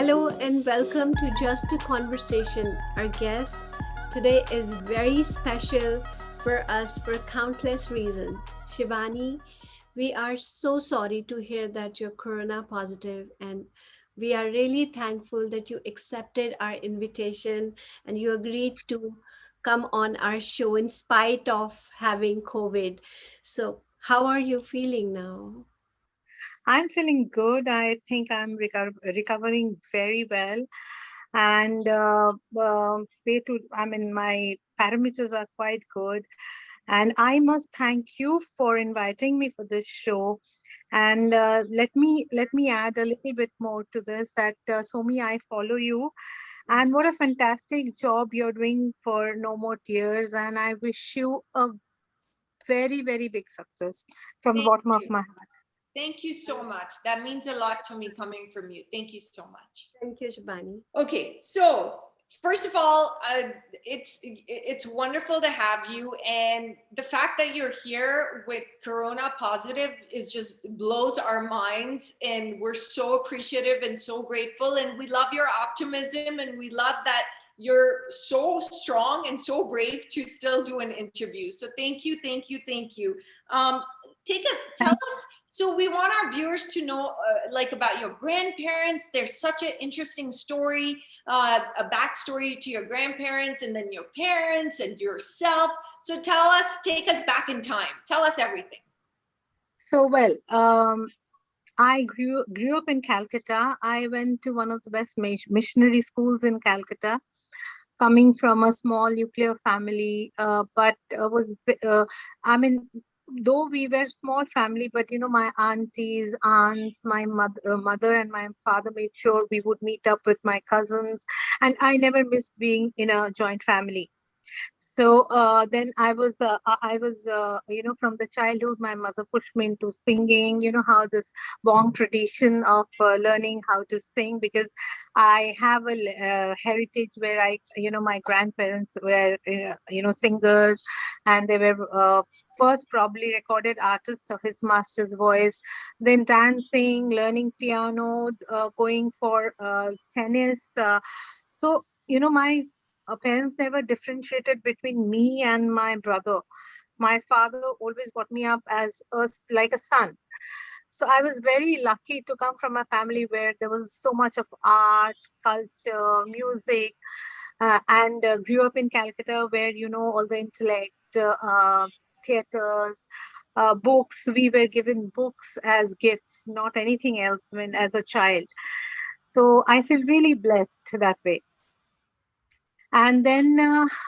Hello and welcome to Just a Conversation. Our guest today is very special for us for countless reasons. Shivani, we are so sorry to hear that you're corona positive, and we are really thankful that you accepted our invitation and you agreed to come on our show in spite of having COVID. So, how are you feeling now? I'm feeling good. I think I'm recovering very well, and I mean, my parameters are quite good. And I must thank you for inviting me for this show. And let me add a little bit more to this. That Somi, I follow you, and what a fantastic job you're doing for No More Tears. And I wish you a very big success from the Thank bottom of you. my heart. Thank you so much. That means a lot to me coming from you. Thank you so much. Thank you, Shivani. Okay, so first of all, it's wonderful to have you, and the fact that you're here with Corona positive is just blows our minds, and we're so appreciative and so grateful, and we love your optimism, and we love that you're so strong and so brave to still do an interview. So thank you, thank you, thank you. Um, Tell us. So we want our viewers to know, like, about your grandparents. There's such an interesting story, a backstory to your grandparents, and then your parents and yourself. So tell us, take us back in time. Tell us everything. So well, I grew up in Calcutta. I went to one of the best missionary schools in Calcutta, coming from a small nuclear family. But was I mean, though we were small family, but my aunts, my mother and my father made sure we would meet up with my cousins, and I never missed being in a joint family. So then I was from the childhood, my mother pushed me into singing. You know how this long tradition of learning how to sing, because I have a heritage where my grandparents were, singers, and they were first probably recorded artists of his master's voice, then dancing, learning piano, going for tennis. My parents never differentiated between me and my brother. My father always brought me up as like a son. So I was very lucky to come from a family where there was so much of art, culture, music, and grew up in Calcutta, where all the intellect, theaters, books. We were given books as gifts, not anything else when as a child. So I feel really blessed that way. And then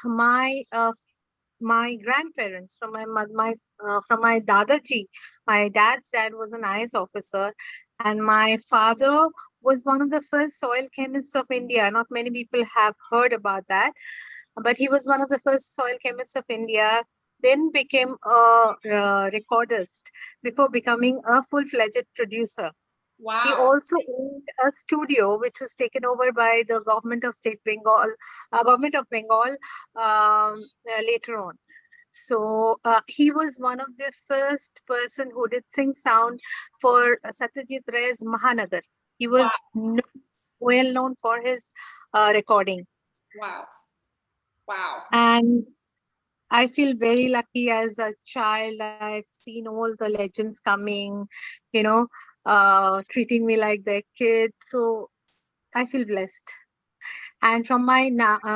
my grandparents, from my dadaji. My dad's dad was an IS officer, and my father was one of the first soil chemists of India. Not many people have heard about that, but he was one of the first soil chemists of India. Then became a recordist before becoming a full-fledged producer. He Wow. also owned a studio which was taken over by the government of Bengal, later on. So he was one of the first person who did sing sound for Satyajit Ray's Mahanagar. He Wow. was well known for his recording. Wow. Wow. And I feel very lucky as a child. I've seen all the legends coming, you know, treating me like their kid. So I feel blessed. And from my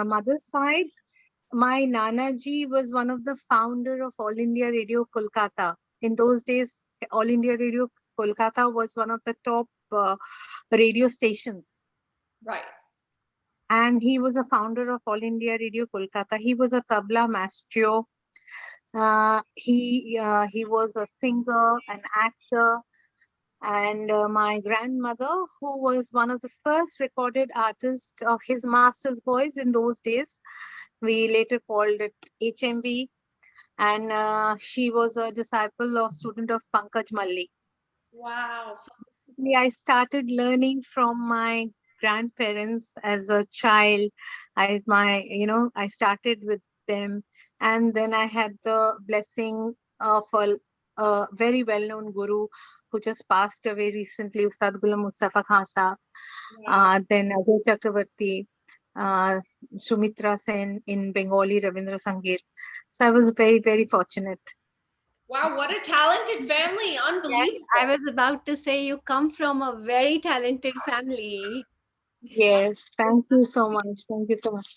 mother's side, my Nanaji was one of the founder of All India Radio Kolkata. In those days, All India Radio Kolkata was one of the top radio stations. Right. And he was a founder of All India Radio Kolkata. He was a tabla maestro. He was a singer, an actor, and my grandmother, who was one of the first recorded artists of his master's voice in those days. We later called it HMV, and she was a disciple of student of Pankaj Malli. Wow. So basically, I started learning from my grandparents as a child. I started with them, and then I had the blessing of a very well-known guru who just passed away recently, Ustad Ghulam Mustafa Khan Saab, Wow. then Ajay Chakravarti, uh, Sumitra Sen in Bengali Rabindra Sangeet. So I was very, very fortunate. Wow, what a talented family. Yes, I Unbelievable. was about to say you come from a very talented family. Yes, thank you so much. Thank you so much.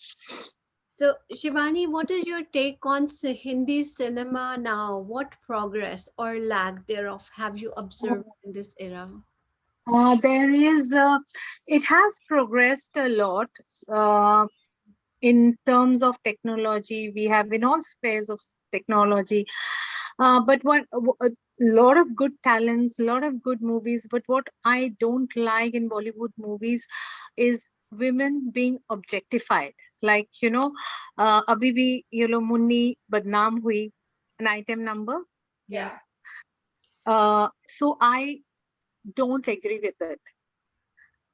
So, Shivani, what is your take on Hindi cinema now? What progress or lack thereof have you observed in this era? There is, it has progressed a lot in terms of technology. We have in all spheres of technology, but a lot of good talents, a lot of good movies. But what I don't like in Bollywood movies is women being objectified. Like, abhi bhi, Munni Badnaam hui, an item number. Yeah. Yeah. So I don't agree with it.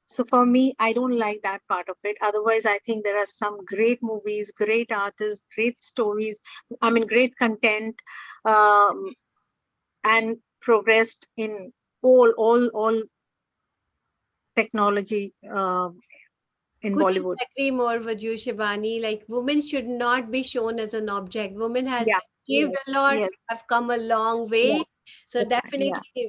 So for me, I don't like that part of it. Otherwise, I think there are some great movies, great artists, great stories. I mean, great content, um, and progressed in all technology in Couldn't Bollywood. agree more with you, Shivani. Like, women should not be shown as an object. Women has Yeah. achieved Yes. a lot, Yes. have come a long Yeah. way. So Yeah. definitely,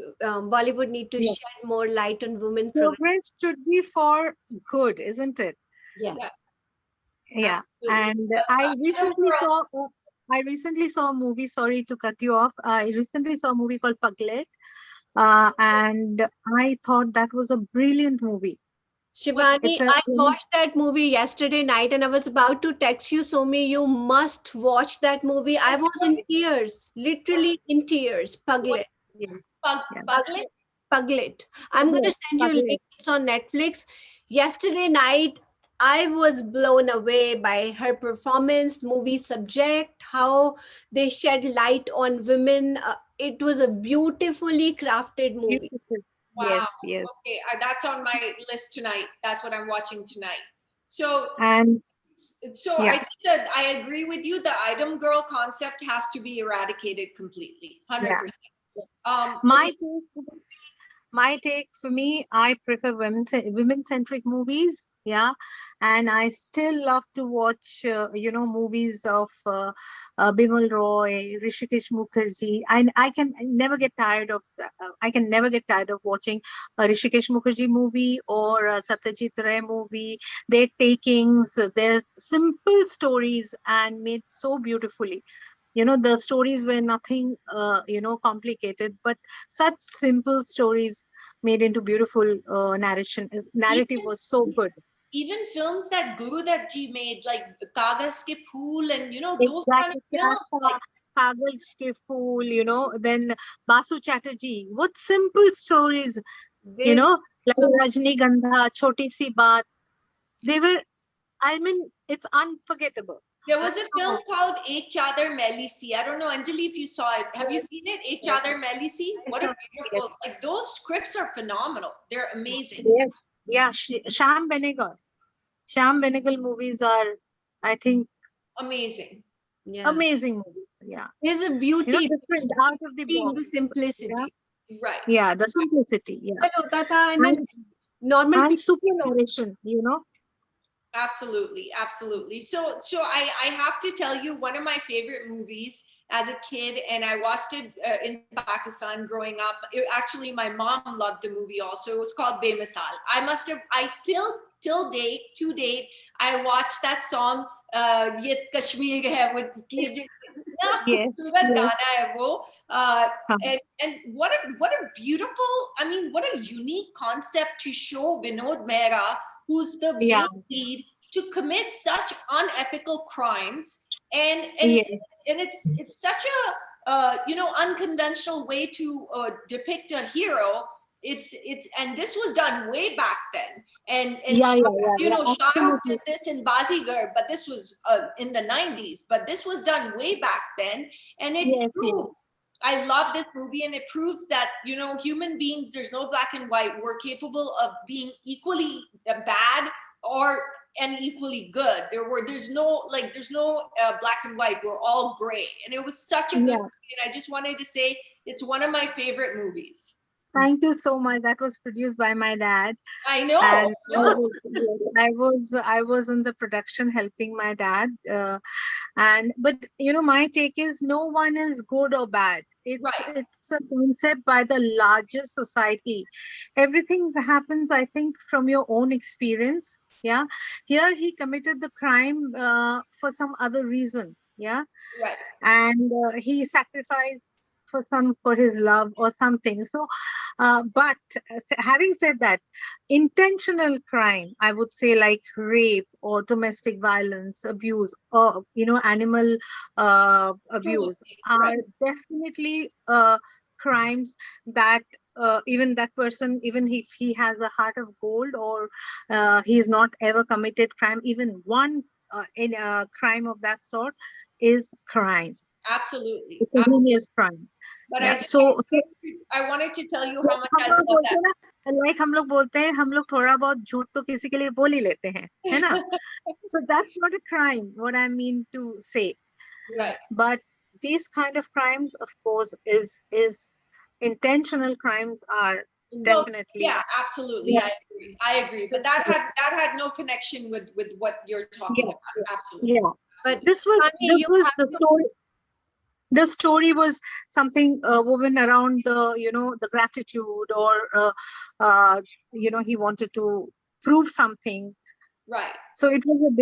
Bollywood need to Yeah. shed more light on women progress. Progress should be for good, isn't it? Yes. Yeah, Yeah. absolutely. And I Film recently girl. saw. I recently saw a movie. Sorry to cut you off. I recently saw a movie called Paglet. And I thought that was a brilliant movie. What Shivani, It's a I watched that movie yesterday night and I was about to text you, Somy, you must watch that movie. I was in tears, what's literally in tears. what Puglet. yeah, yeah, Puglet? Puglet. I'm going to Paglet, send you a link. Paglet. It's on Netflix. Yesterday night, I was blown away by her performance, movie subject, how they shed light on women. It was a beautifully crafted movie. Beautiful. Wow. Yes, yes. Okay, that's on my list tonight. That's what I'm watching tonight. So, And I yeah, think that I agree with you. The item girl concept has to be eradicated completely, yeah. 100%. My Okay, take my take for me, I prefer women centric movies. Yeah, and I still love to watch movies of Bimal Roy, Rishikesh Mukherjee. I can never get tired of I can never get tired of watching a Rishikesh Mukherjee movie or a Satyajit Ray movie. Their takings, their simple stories and made so beautifully. The stories were nothing complicated, but such simple stories made into beautiful narrative even was so good. even films that Guru that Ji made, like Kagas Ke Phool, and those kind of Exactly. films, like Kagaj ke Phool, then Basu Chatterjee, what simple stories, They, like so Rajnigandha, Choti Si Baat. They were, I mean, it's unforgettable. there I was a film know. called Ek Chadar Maili Si. I don't know, Anjali, if you saw it. Have you seen it? Ek Yes, Chadar Maili Si? I What saw a it. Yes, beautiful, like those scripts are phenomenal. They're amazing. yes. Yeah, Sham Benegal. Sham Benegal movies are, I think, Amazing. Yeah. amazing movies. Yeah. There's a beauty. There's Different out of the beauty in the box. Yeah. simplicity. Right. Yeah, the simplicity. Yeah. Well, hota tha, and then And normal and people. super narration. Absolutely, absolutely. So I have to tell you one of my favorite movies as a kid, and I watched it in Pakistan growing up. Actually, my mom loved the movie also. It was called Bemisal. I till date to date, I watched that song. Ye Kashmir hai wo ye jo इतना Yes, खूबसूरत yes. गाना है वो uh, Huh. and what a beautiful, I mean, what a unique concept to show Vinod Mehra, who's the Yeah, main lead, to commit such unethical crimes, and yes, it's such a unconventional way to depict a hero. It's and this was done way back then, and yeah, yeah, yeah, Shah Rukh absolutely. did this in Bazigar, but this was in the 90s, but this was done way back then, and it Yes, yes, proves, I love this movie, and it proves that human beings, there's no black and white. We're capable of being equally bad or and equally good. There's no black and white. We're all gray, and it was such a good Yeah. movie. And I just wanted to say it's one of my favorite movies. Thank you so much. That was produced by my dad, I know. and No. I was in the production helping my dad. But my take is no one is good or bad. Right. It's a concept by the larger society. Everything happens, I think, from your own experience. Yeah. Here he committed the crime for some other reason. Yeah. Right. And he sacrificed for his love or something. So but having said that, intentional crime, I would say, like rape or domestic violence, abuse, or animal abuse, are Right. definitely crimes that even that person, even if he has a heart of gold, or he has not ever committed crime, even one in a crime of that sort is crime. Absolutely. It's a heinous crime. But Yeah. So I wanted to tell you how much हम I लोग love बोलते हैं ना, like हम लोग बोलते हैं, हम लोग थोड़ा बहुत झूठ तो किसी के लिए बोल ही लेते हैं, है ना? that. So that's not a crime, what I mean to say. Right. But these kind of crimes, of course, is intentional crimes are Well, definitely. yeah, absolutely. Yeah. I agree. But that had no connection with what you're talking Yeah. about. Absolutely. Yeah. But This was Shivani, you have the to- story. The story was something woven around the gratitude, or he wanted to prove something. Right. So it was a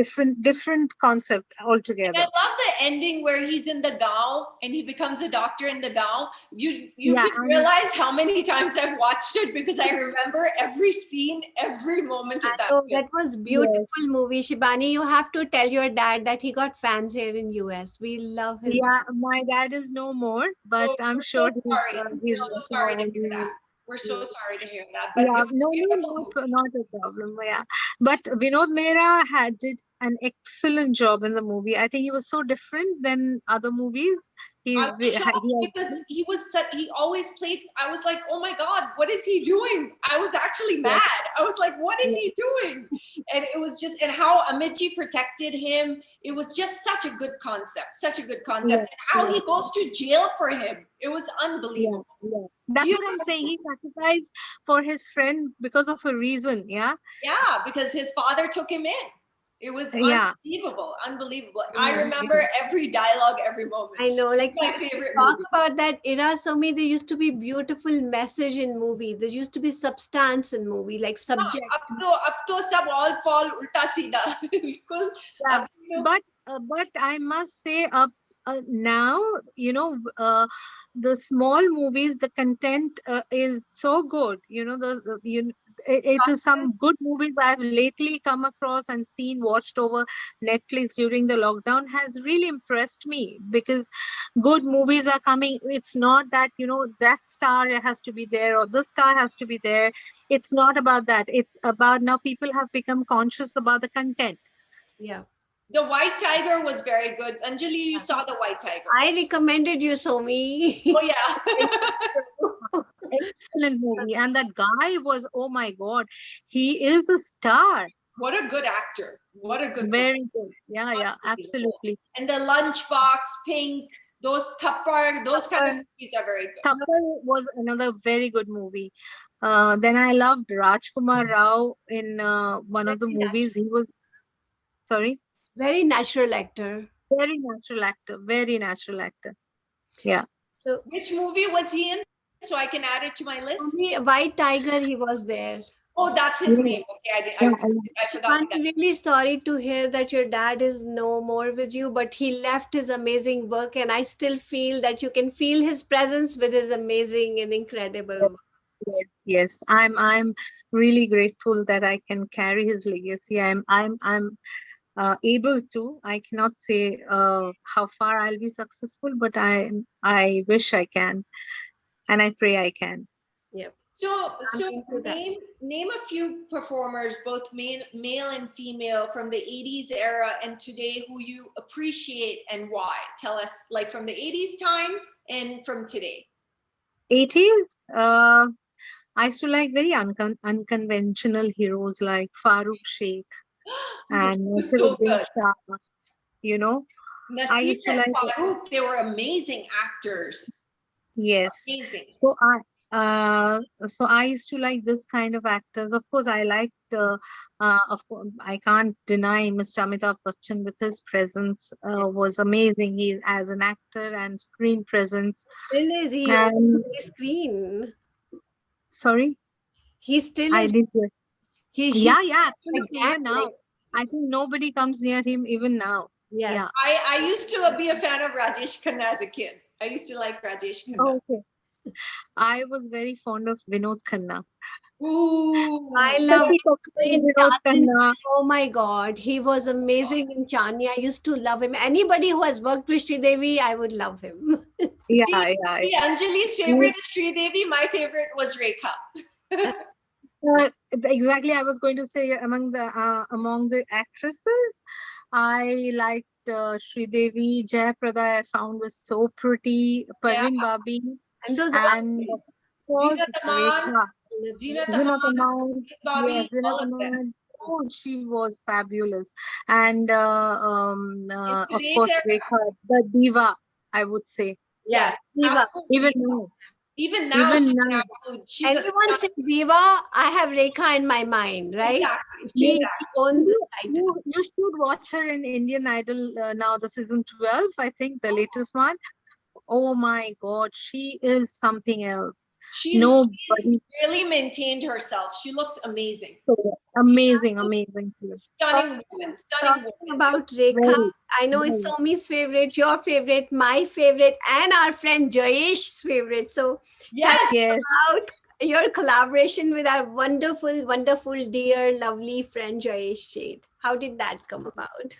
different concept And altogether. I love the ending where he's in the gaon and he becomes a doctor in the gaon. You Yeah, can realize how many times I've watched it, because I remember every scene, every moment of that So film. that was beautiful movie. Shibani, you have to tell your dad that he got fans here in US. We love his. Yeah, my dad is no more, but Oh, I'm we're sure so he's sorry. he's We're so working sorry to on hear that. it. We're so sorry to hear that. But Yeah, it was a no, beautiful movie. not a problem. Yeah, but Vinod Mehra did an excellent job in the movie. I think he was so different than other movies. I was shocked because he always played. I was like, oh my God, what is he doing? I was actually mad. I was like, what is he doing? And it was just, and how Amici protected him. It was just such a good concept, such a good concept. And how he goes to jail for him. It was unbelievable. Yeah. That's what I'm saying. He sacrificed for his friend because of a reason. Yeah. Yeah, because his father took him in. It was unbelievable, unbelievable. I remember every dialogue, every moment. I know, like my when favorite talk movie. about that era, Somi, there used to be beautiful message in movie. There used to be substance in movie, like subject. अब तो सब all fall उल्टा सीधा बिल्कुल. Yeah. But I must say, now the small movies, the content is so good. It is some good movies I've lately come across and watched over Netflix during the lockdown has really impressed me, because good movies are coming. It's not that that star has to be there or this star has to be there. It's not about that. It's about now people have become conscious about the content. Yeah. The White Tiger was very good. Anjali, you saw The White Tiger. I recommended you, Somi. Oh yeah. Excellent movie. And that guy was, oh my God, he is a star. What a good actor. What a good Very good. Yeah, absolutely. And The Lunchbox, Pink, those Thappar, those kind of movies are very good. Thappar was another very good movie. Then I loved Rajkumar Rao in one of the movies. He was, sorry? Very natural actor. Very natural actor. Very natural actor. Yeah. So which movie was he in? So I can add it to my list. White Tiger, he was there. Oh, that's his name. Okay, I forgot. I'm really sorry to hear that your dad is no more with you, but he left his amazing work, and I still feel that you can feel his presence with his amazing and incredible. Yes. I'm really grateful that I can carry his legacy. I'm able to. I cannot say how far I'll be successful, but I wish I can, and I pray I can. Yeah. So name a few performers, both male and female, from the 80s era and today who you appreciate and why. Tell us, like from the 80s time and from today. 80s, I used to like very unconventional heroes like Farooq Sheikh, and He was so Nasiruddin good. Shah, you know. I Nasir used to and like, Farooq, they were amazing actors. yes. Amazing. So I used to like this kind of actors. Of course, I liked. Of course, I can't deny Mr. Amitabh Bachchan with his presence was amazing. He as an actor and screen presence. Still is he on And the screen? sorry, He still I is. did. He Yeah, yeah, absolutely. again Even like now, I think nobody comes near him even now. Yeah. yes. I used to be a fan of Rajesh Khanna as a kid. I used to like Rajesh Khanna. Oh, okay. I was very fond of Vinod Khanna. I Ooh. love Sati him Kapoor, in Vinod Chandni. Khanna. Oh my God, he was amazing in Chania. I used to love him. Anybody who has worked with Devi, I would love him. Yeah, See, yeah, see, Anjali's yeah. favorite is Sri Devi. My favorite was Rekha. Exactly. I was going to say among the actresses, I liked Sridevi, Jayaprada. I found was so pretty. Yeah. Parveen Babi, And those and of course Zeenat Aman, Rekha. Zeenat Zinat Aman, Ahmad, Bobby, yes, Zinat all of them. Ahmad. Oh, she was fabulous. And In of today's course, era, Rekha, the diva, I would say. yes, yes, Diva. absolute Even diva. now, Even now, she's even an now, absolute. She's a Anyone stunning. says Diva, I have Rekha in my mind, right? Exactly, yes. She exactly. owns this title. You should watch her in Indian Idol now, the season 12, I think, the latest one. Oh my God, she is something else. She's Nobody really maintained herself. She looks amazing. so amazing, amazing. Stunning woman, stunning Talking woman. about Rekha, Very, I know it's very. Somy's favorite, your favorite, my favorite, and our friend Jayesh's favorite. So tell Yes. us Yes. about your collaboration with our wonderful, wonderful, dear, lovely friend Jayesh Shade. How did that come about?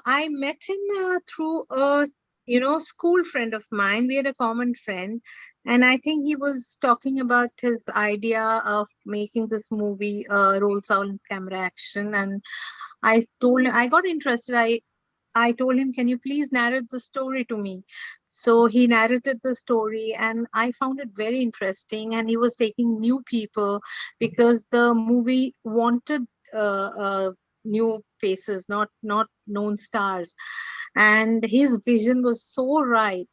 I met him through a school friend of mine. We had a common friend, and I think he was talking about his idea of making this movie roll sound camera action, and I got interested. I told him, can you please narrate the story to me? So he narrated the story, and I found it very interesting. And he was taking new people because the movie wanted new faces, not known stars. And his vision was so right.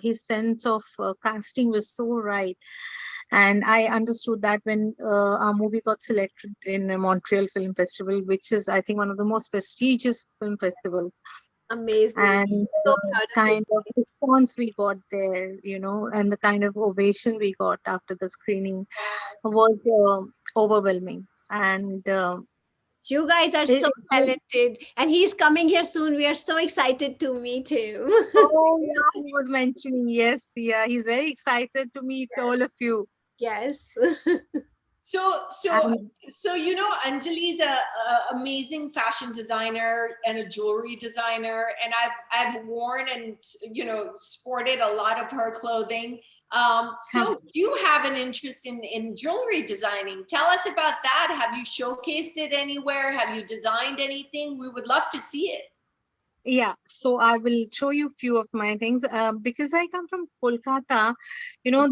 His sense of casting was so right, and I understood that when our movie got selected in a Montreal Film Festival, which is, I think, one of the most prestigious film festivals. Amazing. And So the proud of you. kind of response we got there, and the kind of ovation we got after the screening was overwhelming. And You guys are so talented. And he's coming here soon. We are so excited to meet him. oh yeah, he was mentioning, yes, yeah, he's very excited to meet all of you. Yes. So, so, And so Anjali's a amazing fashion designer and a jewelry designer, and I've worn and sported a lot of her clothing. So you have an interest in jewelry designing. Tell us about that. Have you showcased it anywhere? Have you designed anything? We would love to see it. yeah, so I will show you a few of my things because I come from Kolkata.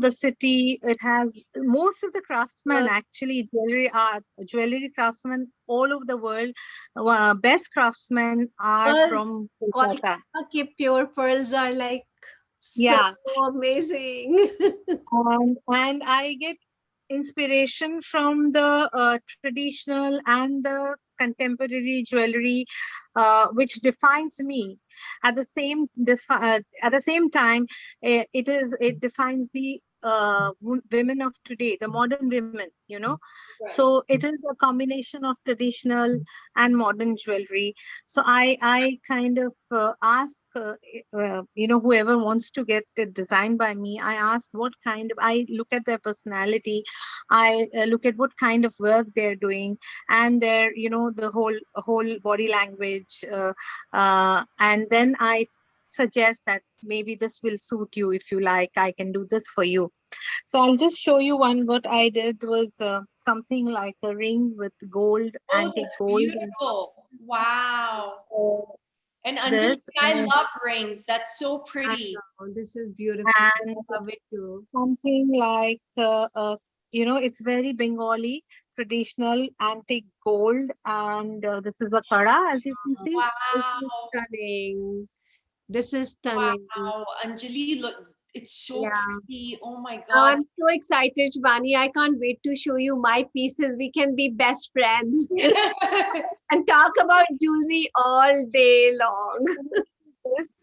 The city, it has most of the craftsmen, actually, jewelry craftsmen all over the world. Best craftsmen are Pearls, from Kolkata. Kolkata ke pure pearls are like so Yeah, amazing. and I get inspiration from the traditional and the contemporary jewelry, which defines me. At the same time, it defines the women of today, the modern women. Right. So it is a combination of traditional and modern jewelry. So I kind of ask whoever wants to get it designed by me. I ask I look at their personality. I look at what kind of work they're doing, and their the whole body language, and then I suggest that maybe this will suit you. If you like, I can do this for you. So I'll just show you one. What I did was something like a ring with gold, Oh, antique that's gold, beautiful. Wow. uh, And Anjali, this, I love rings. That's so I pretty. know. This is beautiful. and I love it too. something like it's very Bengali. traditional antique gold, and this is a kada, as you can see. This is Wow. stunning. This is stunning. Wow. Anjali, look, it's so Yeah. pretty. Oh my Now God. I'm so excited, Shivani. I can't wait to show you my pieces. We can be best friends and talk about jewelry all day long.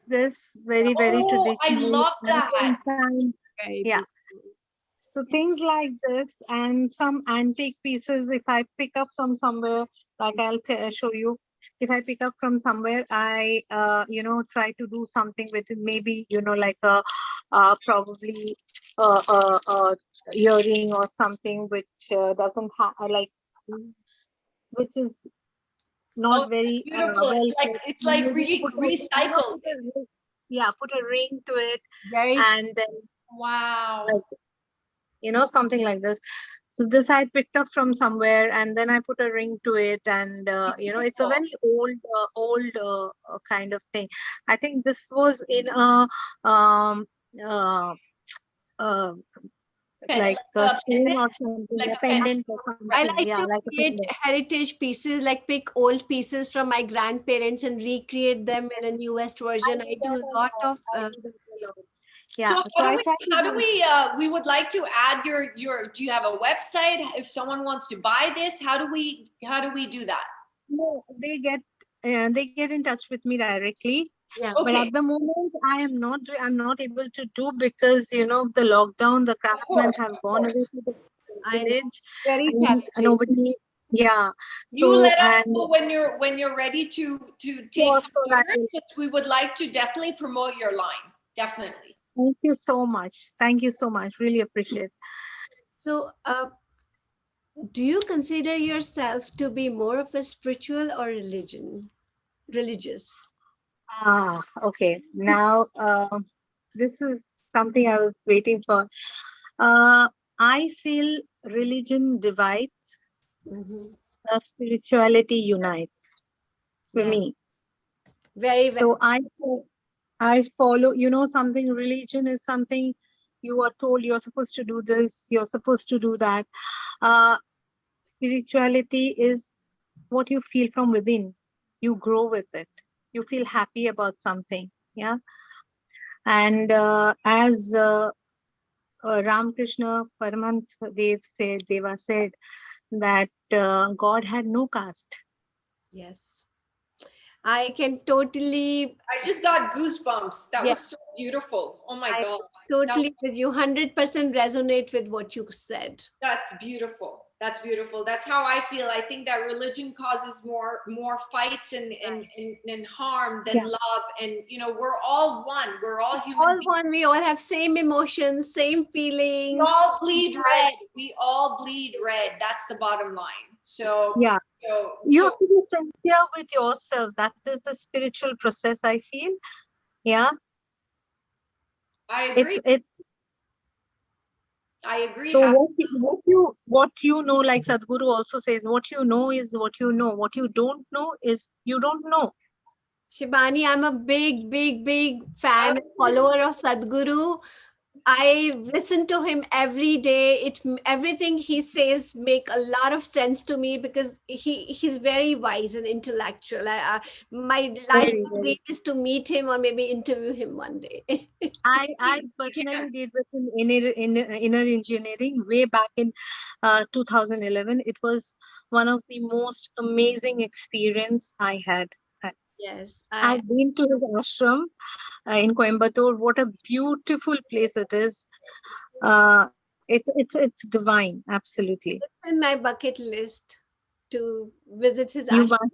This very, very Oh, I traditional love that. ancient time. Very Yeah. beautiful. So things like this and some antique pieces, if I pick up from somewhere, like show you, if I pick up from somewhere, I, try to do something with it. Maybe, like probably a earring or something which doesn't have, like, which is Oh, not it's very beautiful. well kept. It's like Maybe put a, recycled. yeah, put a ring to it, Very and then Wow. like, something like this. So this I picked up from somewhere, and then I put a ring to it, and it's a Beautiful. very old kind of thing. I think this was in a um uh, uh like a chain Pendant, or something, like a a pendant. pendant or I something. like Yeah, to like a create pendant. heritage pieces, like pick old pieces from my grandparents and recreate them in a newest I version. do I do that a a lot lot. of I do that a lot. So Yeah. So I try to do. we would like to add do you have a website? If someone wants to buy this, how do we do that? No, they get in touch with me directly. yeah. But Okay, at the moment, I'm not able to do, because the lockdown, the craftsmen have of gone away course. to the I know. village, Very and challenging. nobody. Yeah. You So, let us and know when you're ready to take sure, some sure, I orders, will. because we would like to definitely promote your line. Definitely. Thank you so much. Thank you so much. Really appreciate. So, do you consider yourself to be more of a spiritual or religious? Okay. Now, this is something I was waiting for. Uh, I feel religion divides, Mhm. spirituality unites for Yeah, me. very, very. So I follow, something. Religion is something you are told you're supposed to do this, you're supposed to do that. Uh, Spirituality is what you feel from within. You grow with it. You feel happy about something. Yeah. And as Ramakrishna Paramhans Deva said that God had no caste. Yes. I can totally, I just got goosebumps. That yeah, was so beautiful. Oh my I God. That totally with you. 100% resonate with what you said. That's beautiful. That's beautiful. That's how I feel. I think that religion causes more fights and harm than Yeah. love. And we're all one. We're all human All beings. one, we all have same emotions, same We feelings. all bleed red. We all bleed red. That's the bottom line. Yeah. So, You have to be sincere with yourself. That is the spiritual process, I feel. Yeah. I It's agree. it. I agree. So what you know, like Sadhguru also says, what you know is what you know. What you don't know is you don't know. Shibani, I'm a big, big, big fan and follower of Sadhguru. I listen to him every day. Everything he says make a lot of sense to me because he's very wise and intellectual. My Very, lifelong very. dream is to meet him or maybe interview him one day. I personally did with him inner engineering way back in 2011. It was one of the most amazing experience I had. Yes, I I've been to his ashram in Coimbatore. What a beautiful place it is. It's divine, absolutely. it's in my bucket list to visit his You ashram. must, one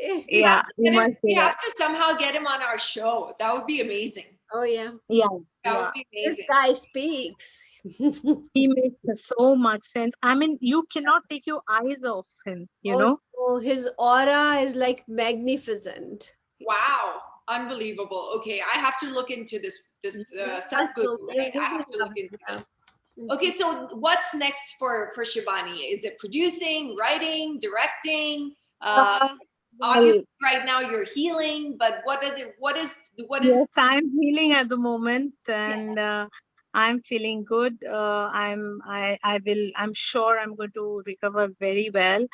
day. we have yeah, to you get him. must We do that. have to somehow get him on our show. That would be amazing. Oh yeah, Yeah, That would yeah. be this amazing. guy speaks. He makes so much sense. I mean, you cannot take your eyes off him, you Oh, know? oh, his aura is like magnificent. Wow, unbelievable. Okay, I have to look into this Also, Sadhguru, right? you I will have to love look it. into Yeah. this. Okay, so what's next for Shivani? Is it producing, writing, directing? Uh, Obviously, well, right now you're healing, but what is yes, I'm healing at the moment, yeah, and I'm feeling good. I'm sure I'm going to recover very well.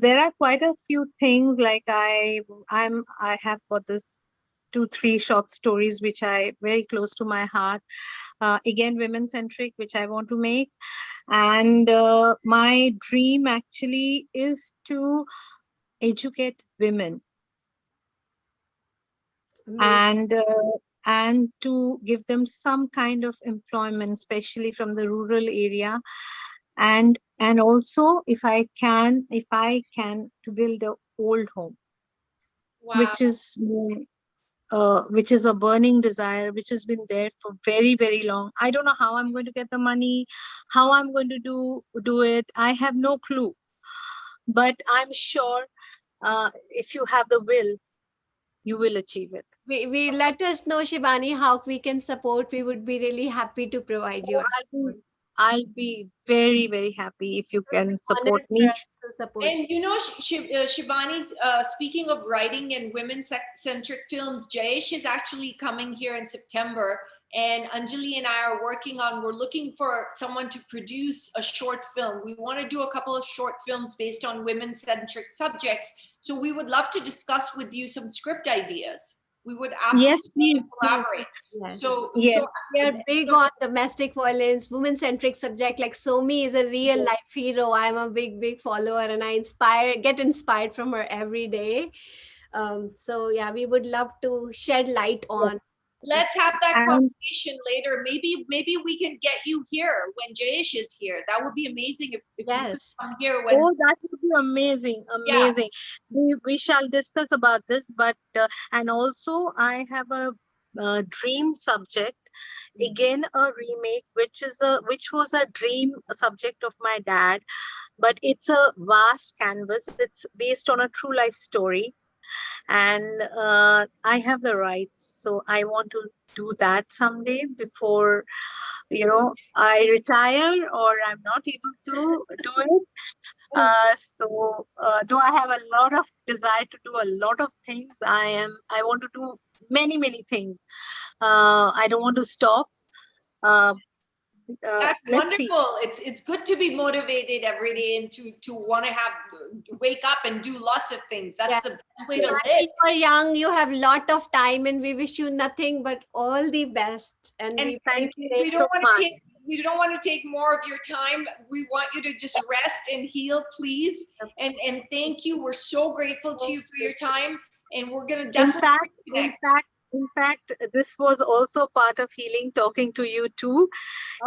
There are quite a few things like I have got this 2 3 short stories which I very close to my heart. Again, women centric, which I want to make. And my dream actually is to educate women Amazing. and to give them some kind of employment, especially from the rural area. And also, if I can to build a old home, Wow. which is which is a burning desire, which has been there for very very long. I don't know how I'm going to get the money, how I'm going to do it. I have no clue, but I'm sure if you have the will, you will achieve it. We let us know, Shibani, how we can support. We would be really happy to provide you Oh, our support. I'll be very very happy if you It would can be honored support for me. us to support And you know, Shivani's, speaking of writing and women-centric films, Jayesh is actually coming here in September. And Anjali and I are working on, we're looking for someone to produce a short film. We want to do a couple of short films based on women-centric subjects. So we would love to discuss with you some script ideas. We would absolutely Yes, love please, to please. collaborate. you. Yes. So We are big on domestic violence, women-centric subject. Like Somy is a real Yes. life hero. I'm a big follower, and I get inspired from her every day. So yeah, we would love to shed light Yes. on. let's have that And conversation later. Maybe we can get you here when Jayesh is here. That would be amazing if you could Yes, come here when, oh, that would be amazing, yeah. amazing. We shall discuss about this, but and also I have a dream subject, again a remake, which was a dream subject of my dad, but it's a vast canvas. It's based on a true life story, and I have the rights, so I want to do that someday before I retire or I'm not able to do it. Though I have a lot of desire to do a lot of things, I want to do many many things. I don't want to stop. Uh, That's let's see. wonderful. It's good to be motivated every day and to want to have wake up and do lots of things. That's yeah. the best way to Yes. live. You are young. You have lot of time, and we wish you nothing but all the best. And And we Thank pray you we so don't want to much. take we don't want to take more of your time. We want you to just rest and heal, please. And thank you. We're so grateful to you for your time. And we're gonna In definitely fact, in connect. fact, in fact, this was also part of healing. Talking to you too,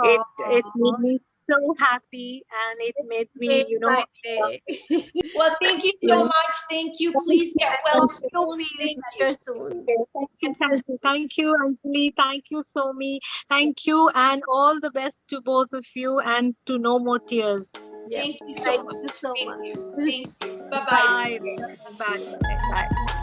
it made oh, me so happy, and it it's made me, made my day. Well, thank you you so know, much. Thank you. thank Please you, get well thank Hope you. you soon. feel Thank you. better soon. Okay, Get well thank you, Anjali. Thank you, Somi. Thank you, and all the best to both of you, and to no more tears. Yep. Thank you so Thank much. you so Thank you. much. Thank you. Bye bye. Bye. Bye. Bye. Bye.